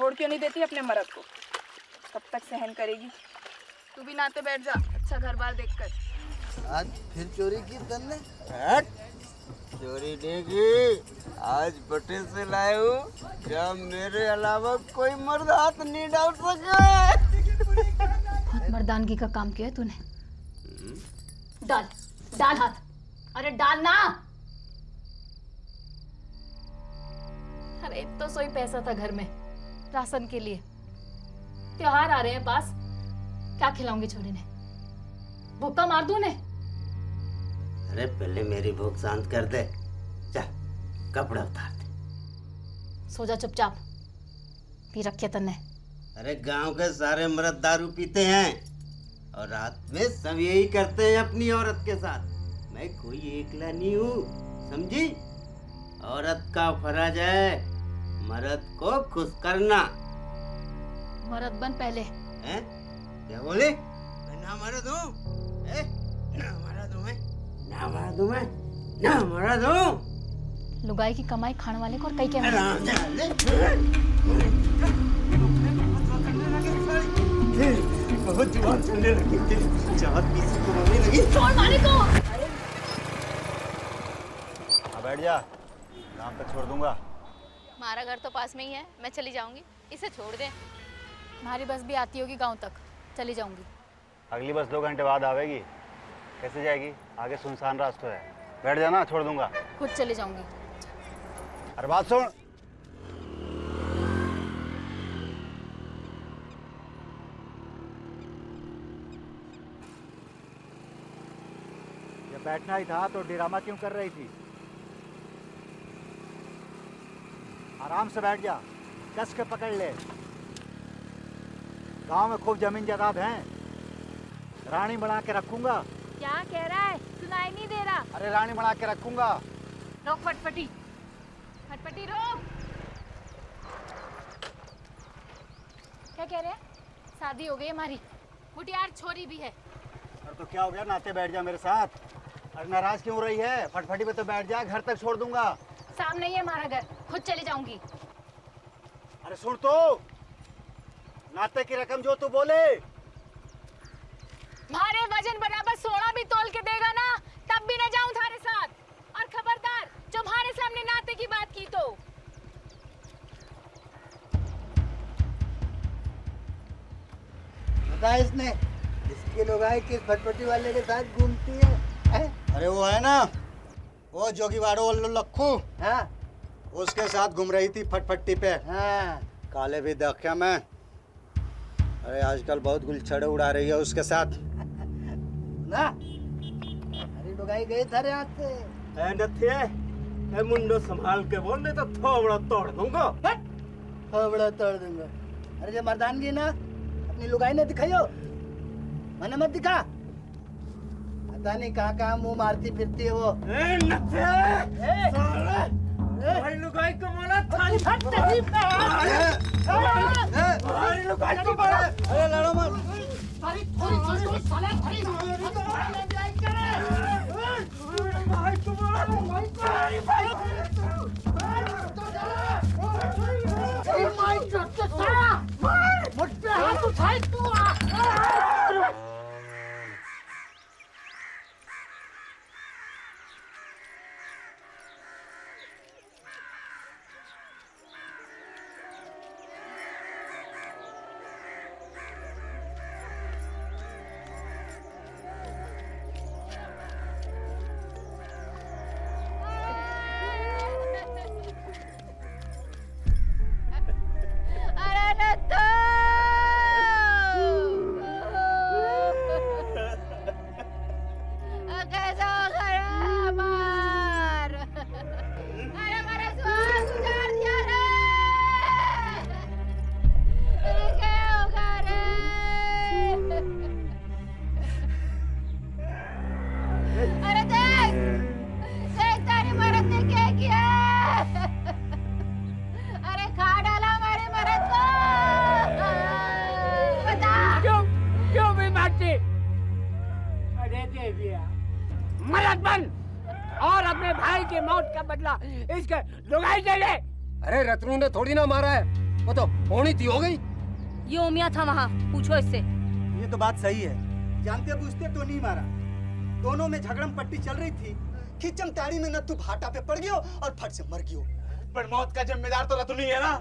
छोड़ क्यों नहीं देती अपने मर्द को? कब तक सहन करेगी? तू भी नाते बैठ जा, अच्छा घर बार देखकर। आज फिर चोरी की तन्ने? चोरी देगी, आज बटे से लाए हूँ जब मेरे अलावा कोई मर्द हाथ नहीं डाल सके। बहुत मर्दानगी का काम किया है तूने। डाल डाल हाथ, अरे डाल ना। अरे तो सोई पैसा था घर में राशन के लिए, त्योहार आ रहे हैं पास, क्या खिलाऊंगी छोरी ने? भूखा मार दूं ने? अरे पहले मेरी भूख शांत कर दे, चल कपड़ा उतार दे। सो जा चुपचाप, पी रखे तन्ने। अरे गांव के सारे मर्द दारू पीते हैं और रात में सब यही करते हैं अपनी औरत के साथ। मैं कोई एकला नहीं हूँ, समझी? औरत का फर्ज है मर्द को खुश करना। मर्द बन पहले। हैं? क्या बोले? मैं ना मर्द हूँ? ना मर्द हूँ मैं, ना मर्द हूँ मैं, ना मर्द हूँ। लुगाई की कमाई खाने वाले को और कई क्या बहुत जुबान चलने लगी थी, चाहत किसी को होने लगी। छोड़ मारे को। बैठ जा, काम तक छोड़ दूंगा। हमारा घर तो पास में ही है, मैं चली जाऊंगी, इसे छोड़ दे। हमारी बस भी आती होगी गांव तक, चली जाऊंगी। अगली बस 2 घंटे बाद आवेगी, कैसे जाएगी? आगे सुनसान रास्ता है। बैठ जाना, छोड़ दूंगा। खुद चली जाऊंगी। अरे बात सुन। जब बैठना ही था तो ड्रामा क्यों कर रही थी? आराम से बैठ जा, कस के पकड़ ले। गांव में खूब जमीन जायदाद हैं, रानी बना के रखूंगा। क्या कह रहा है? सुनाई नहीं दे रहा। अरे रानी बना के रखूंगा। रोक फटफटी, फटफटी रोक। क्या कह रहे हैं? शादी हो गई हमारी, बुढ़ियार छोरी भी है। अरे तो क्या हो गया, नाते बैठ जा मेरे साथ। अरे नाराज क्यों हो रही है? फटफटी पे तो बैठ जा, घर तक छोड़ दूंगा। सामने ही है हमारा घर, खुद चली जाऊंगी। अरे सुन तो, नाते की रकम जो तू बोले। मारे वजन बराबर 16 भी तोल के देगा ना, तब भी न जाऊं थारे साथ। और खबरदार, जो हमारे सामने नाते की बात की तो। बता इसने, इसके लोग आए किस फटफटी वाले के साथ घूमती है? अरे वो है ना, वो जोगीवाड़ो लक्खू, हाँ उसके साथ घूम रही थी फटफटी पे। हाँ। काले भी देखा मैं। अरे आजकल बहुत गुलछड़े उड़ा रही है उसके साथ। ना अरे लोग आए गए थारे हाथ से। ए मुंडो संभाल के बोल, नहीं तो थोबड़ा तोड़ दूंगा। बड़ा तोड़ दूंगा। अरे जब मर्दानगी ना अपनी लुगाई ने दिखाइयो, मैंने मत दिखा। पता नहीं कहाँ मुंह मारती फिरती है वो। भाई लुगाई को बोला थाली फट भाई लुगाई को बोला। अरे लड़ो मत। भाई को बोला मर्द बन और अपने भाई की मौत का बदला इसके लुगाई ले ले। अरे रत्नू ने थोड़ी ना मारा है, वो तो होनी थी हो गई। ये ओमिया था वहाँ, पूछो इससे। ये तो बात सही है, जानते बूझते तो नहीं मारा। दोनों में झगड़म पट्टी चल रही थी, खिंचम ताड़ी में न तू भाटा पे पड़ गयो और फट से मर गयो। पर मौत का जिम्मेदार तो रतु नहीं है ना।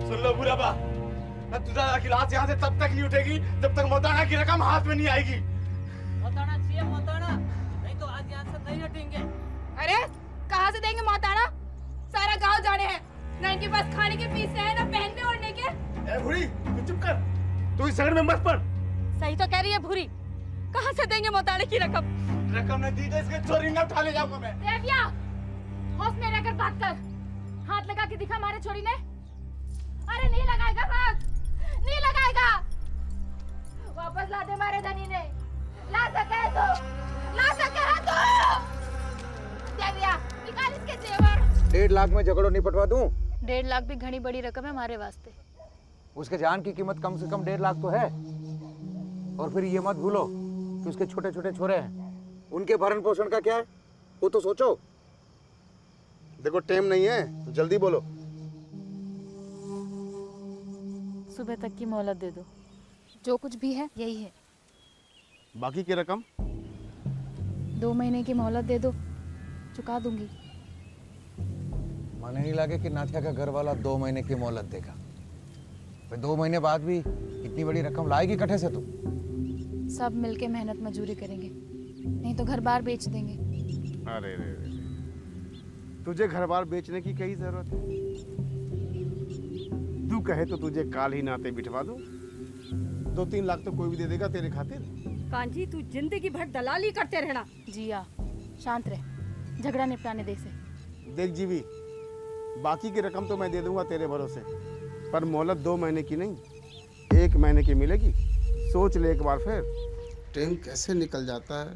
सुन लो बुढ़ापा, न तुझा की लाश यहाँ से तब तक नहीं उठेगी जब तक मौताना की रकम हाथ में नहीं आएगी। मौताना चाहिए मौताना, नहीं तो आज यहाँ से नहीं हटेंगे। अरे कहाँ से देंगे मौताना? सारा गांव जाने हैं, ना इनके पास खाने के पीस हैं, ना पहनने ओढ़ने के। ए भूरी, तू चुप कर, तू इस झगड़े में मत पड़। सही तो कह रही है भूरी, कहाँ से देंगे मौताने की रकम? रकम नहीं दी तो इसके चोरी न उठा ले जाऊंगा मैं। देविया, होश में रहकर बात कर। हाथ लगा के दिखा मारे छोरी ने। अरे नहीं लगाएगा हाथ, नहीं लगाएगा। वापस ला दे मारे धनी ने। ला सके तो, ला सके है तो। देविया, निकाल इसके जेवर। 1.5 लाख में झगड़ो नहीं पटवा दूं? 1.5 लाख भी घनी बड़ी रकम है हमारे वास्ते। उसके जान की कीमत कम से कम 1.5 लाख तो है। और फिर ये मत भूलो कि उसके छोटे छोटे छोरे हैं, उनके भरण पोषण का क्या है वो तो सोचो। देखो टाइम नहीं है, तो जल्दी बोलो। सुबह तक की मोहलत दे दो, जो कुछ भी है यही है। बाकी की रकम 2 महीने की मोहलत दे दो, चुका दूंगी। माने नहीं लगे कि नाथिया का घर वाला 2 महीने की मोहलत देगा। फिर 2 महीने बाद भी इतनी बड़ी रकम लाएगी कट्ठे से? तू सब मिलके मेहनत मजूरी करेंगे, नहीं तो घर बार बेच देंगे। अरे रे रे, तुझे घर बार बेचने की कई जरूरत है? तू कहे तो तुझे काल ही नाते बिठवा दूं। 2-3 लाख तो कोई भी दे देगा तेरे खातिर। कांजी तू जिंदगी भर दलाली करते रहना। जिया, शांत रह, झगड़ा निपटाने दे से। देख जीवी, बाकी की रकम तो मैं दे दूंगा तेरे भरोसे, पर मोहलत 2 महीने की नहीं, 1 महीने की मिलेगी। सोच ले एक बार फिर। टाइम कैसे निकल जाता है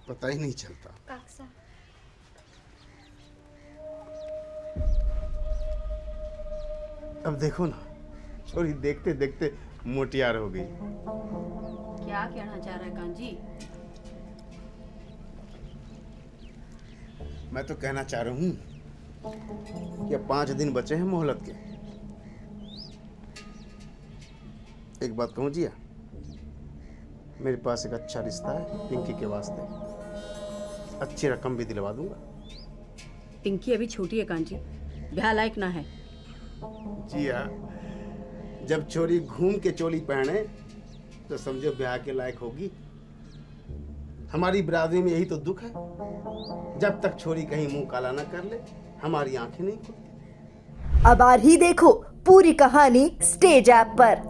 पता ही नहीं चलता। अब देखो ना, छोरी देखते देखते मोटियार हो गई। क्या कहना चाह रहा है कांजी? मैं तो कहना चाह रहा हूँ कि अब 5 दिन बचे हैं मोहलत के। एक बात कहूँ जिया, मेरे पास एक अच्छा रिश्ता है पिंकी के वास्ते, अच्छी रकम भी दिलवा दूंगा। पिंकी अभी छोटी है कांजी, ब्याह लायक ना है। जिया, जब छोरी घूम के चोली पहने तो समझो ब्याह के लायक होगी। हमारी बिरादरी में यही तो दुख है, जब तक छोरी कहीं मुंह काला ना कर ले हमारी आंखें नहीं खुलती। अब आ रही देखो पूरी कहानी स्टेज ऐप पर।